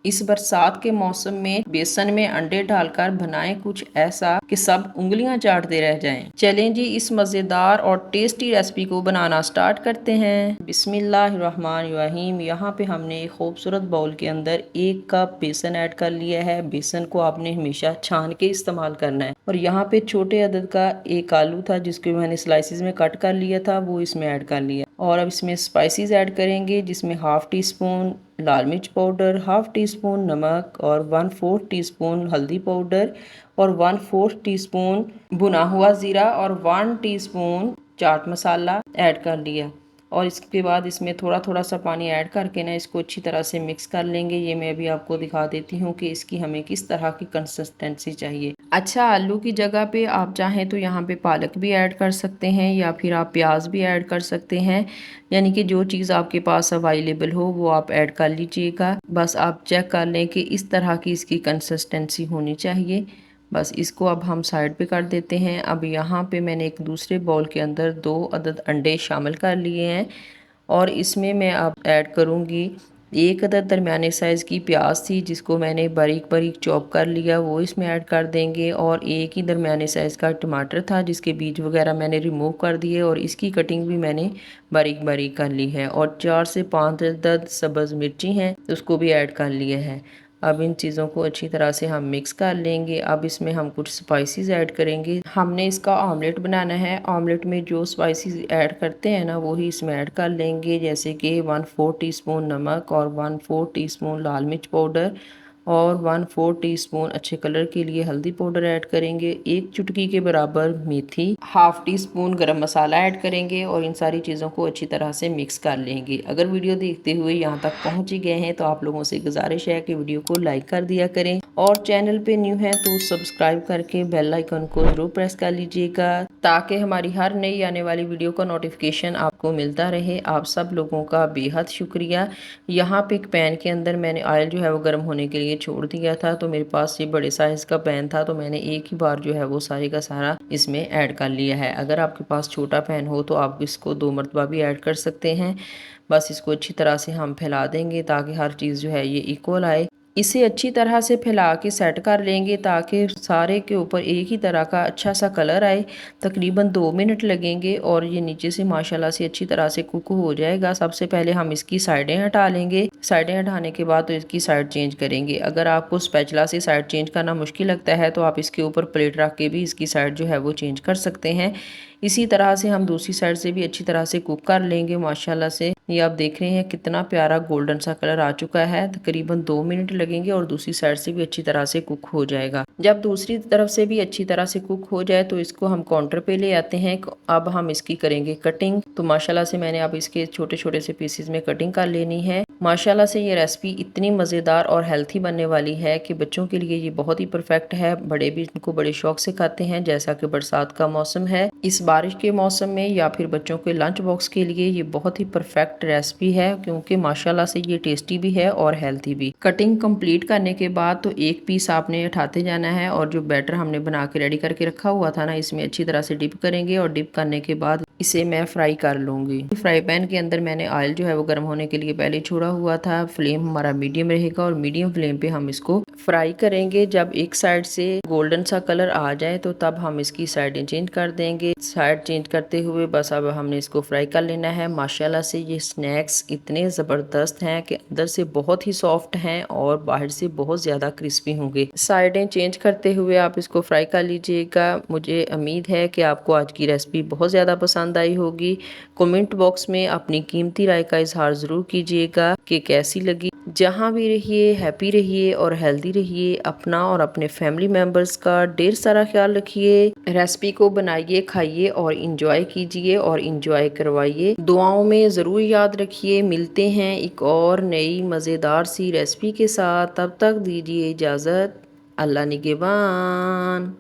इस बरसात के मौसम में बेसन में अंडे डालकर बनाएं कुछ ऐसा कि सब उंगलियां चाटते रह जाएं। चलें जी, इस मज़ेदार और टेस्टी रेसिपी को बनाना स्टार्ट करते हैं। बिस्मिल्लाहिर्रहमानिर्रहीम। यहाँ पे हमने एक खूबसूरत बाउल के अंदर 1 कप बेसन ऐड कर लिया है। बेसन को आपने हमेशा छान के इस्तेमाल करना है। और यहाँ पे छोटे अदद का 1 आलू था जिसको मैंने स्लाइसिस में कट कर लिया था, वो इसमें ऐड कर लिया। और अब इसमें स्पाइसेस ऐड करेंगे, जिसमें हाफ टी स्पून लाल मिर्च पाउडर, हाफ टी स्पून नमक और 1/4 टीस्पून हल्दी पाउडर और 1/4 टीस्पून भुना हुआ ज़ीरा और 1 टीस्पून चाट मसाला ऐड कर लिया। और इसके बाद इसमें थोड़ा थोड़ा सा पानी ऐड करके ना इसको अच्छी तरह से मिक्स कर लेंगे। ये मैं अभी आपको दिखा देती हूँ कि इसकी हमें किस तरह की कंसिस्टेंसी चाहिए। अच्छा, आलू की जगह पे आप चाहें तो यहाँ पे पालक भी ऐड कर सकते हैं या फिर आप प्याज भी ऐड कर सकते हैं। यानी कि जो चीज़ आपके पास अवेलेबल हो वो आप ऐड कर लीजिएगा। बस आप चेक कर लें कि इस तरह की इसकी कंसिस्टेंसी होनी चाहिए। बस इसको अब हम साइड पे कर देते हैं। अब यहाँ पे मैंने एक दूसरे बाउल के अंदर 2 अदद अंडे शामिल कर लिए हैं और इसमें मैं अब ऐड करूँगी 1 अदद दरमियाने साइज़ की प्याज थी जिसको मैंने बारीक बारीक चॉप कर लिया, वो इसमें ऐड कर देंगे। और 1 ही दरमियाने साइज़ का टमाटर था जिसके बीज वगैरह मैंने रिमूव कर दिए और इसकी कटिंग भी मैंने बारीक बारीक कर ली है। और 4 से 5 अदद सब्ज़ मिर्ची हैं, उसको भी ऐड कर लिया है। अब इन चीज़ों को अच्छी तरह से हम मिक्स कर लेंगे। अब इसमें हम कुछ स्पाइसेस ऐड करेंगे। हमने इसका ऑमलेट बनाना है। ऑमलेट में जो स्पाइसेस ऐड करते हैं ना वही इसमें ऐड कर लेंगे, जैसे कि 1/4 टीस्पून नमक और 1/4 टीस्पून लाल मिर्च पाउडर और 1/4 टीस्पून अच्छे कलर के लिए हल्दी पाउडर ऐड करेंगे। 1 चुटकी के बराबर मेथी, हाफ टी स्पून गरम मसाला ऐड करेंगे और इन सारी चीज़ों को अच्छी तरह से मिक्स कर लेंगे। अगर वीडियो देखते हुए यहाँ तक पहुँच ही गए हैं तो आप लोगों से गुजारिश है कि वीडियो को लाइक कर दिया करें और चैनल पे न्यू है तो सब्सक्राइब करके बेल आइकन को जरूर प्रेस कर लीजिएगा ताकि हमारी हर नई आने वाली वीडियो का नोटिफिकेशन आपको मिलता रहे। आप सब लोगों का बेहद शुक्रिया। यहाँ पे एक पैन के अंदर मैंने ऑयल जो है वो गर्म होने के लिए छोड़ दिया था, तो मेरे पास ये बड़े साइज़ का पैन था तो मैंने एक ही बार जो है वो सारे का सारा इसमें ऐड कर लिया है। अगर आपके पास छोटा पैन हो तो आप इसको 2 मरतबा भी ऐड कर सकते हैं। बस इसको अच्छी तरह से हम फैला देंगे ताकि हर चीज़ जो है ये इक्वल आए। इसे अच्छी तरह से फैला के सेट कर लेंगे ताकि सारे के ऊपर एक ही तरह का अच्छा सा कलर आए। तकरीबन 2 मिनट लगेंगे और ये नीचे से माशाल्लाह से अच्छी तरह से कुक हो जाएगा। सबसे पहले हम इसकी साइडें हटा लेंगे। साइडें हटाने के बाद तो इसकी साइड चेंज करेंगे। अगर आपको स्पैचुला से साइड चेंज करना मुश्किल लगता है तो आप इसके ऊपर प्लेट रख के भी इसकी साइड जो है वो चेंज कर सकते हैं। इसी तरह से हम दूसरी साइड से भी अच्छी तरह से कुक कर लेंगे। माशाल्लाह से ये आप देख रहे हैं कितना प्यारा गोल्डन सा कलर आ चुका है। तकरीबन 2 मिनट लगेंगे और दूसरी साइड से भी अच्छी तरह से कुक हो जाएगा। जब दूसरी तरफ से भी अच्छी तरह से कुक हो जाए तो इसको हम काउंटर पे ले आते हैं। अब हम इसकी करेंगे कटिंग। तो माशाल्लाह से मैंने अब इसके छोटे छोटे से पीसेस में कटिंग कर लेनी है। माशाल्लाह से ये रेसिपी इतनी मज़ेदार और हेल्थी बनने वाली है कि बच्चों के लिए ये बहुत ही परफेक्ट है। बड़े भी इनको बड़े शौक से खाते हैं। जैसा कि बरसात का मौसम है, इस बारिश के मौसम में या फिर बच्चों के लंच बॉक्स के लिए ये बहुत ही परफेक्ट रेसिपी है क्योंकि माशाल्लाह से ये टेस्टी भी है और हेल्थी भी। कटिंग कंप्लीट करने के बाद तो एक पीस आपने उठाते जाना है और जो बैटर हमने बना के रेडी करके रखा हुआ था ना इसमें अच्छी तरह से डिप करेंगे और डिप करने के बाद इसे मैं फ्राई कर लूँगी। फ्राई पैन के अंदर मैंने ऑयल जो है वो गर्म होने के लिए पहले छोड़ा हुआ था। फ्लेम हमारा मीडियम रहेगा और मीडियम फ्लेम पे हम इसको फ्राई करेंगे। जब एक साइड से गोल्डन सा कलर आ जाए तो तब हम इसकी साइडें चेंज कर देंगे। साइड चेंज करते हुए बस अब हमने इसको फ्राई कर लेना है। माशाल्लाह से ये स्नैक्स इतने ज़बरदस्त हैं कि अंदर से बहुत ही सॉफ्ट हैं और बाहर से बहुत ज़्यादा क्रिस्पी होंगे। साइडें चेंज करते हुए आप इसको फ्राई कर लीजिएगा। मुझे उम्मीद है कि आपको आज की रेसिपी बहुत ज़्यादा पसंद आई होगी। कमेंट बॉक्स में अपनी कीमती राय का इजहार ज़रूर कीजिएगा कि कैसी लगी। जहाँ भी रहिए हैप्पी रहिए और हेल्दी रहिए। अपना और अपने फैमिली मेम्बर्स का ढेर सारा ख्याल रखिए। रेसिपी को बनाइए, खाइए और इंजॉय कीजिए और इंजॉय करवाइए। दुआओं में ज़रूर याद रखिए। मिलते हैं एक और नई मज़ेदार सी रेसिपी के साथ। तब तक दीजिए इजाज़त। अल्लाह निगहबान।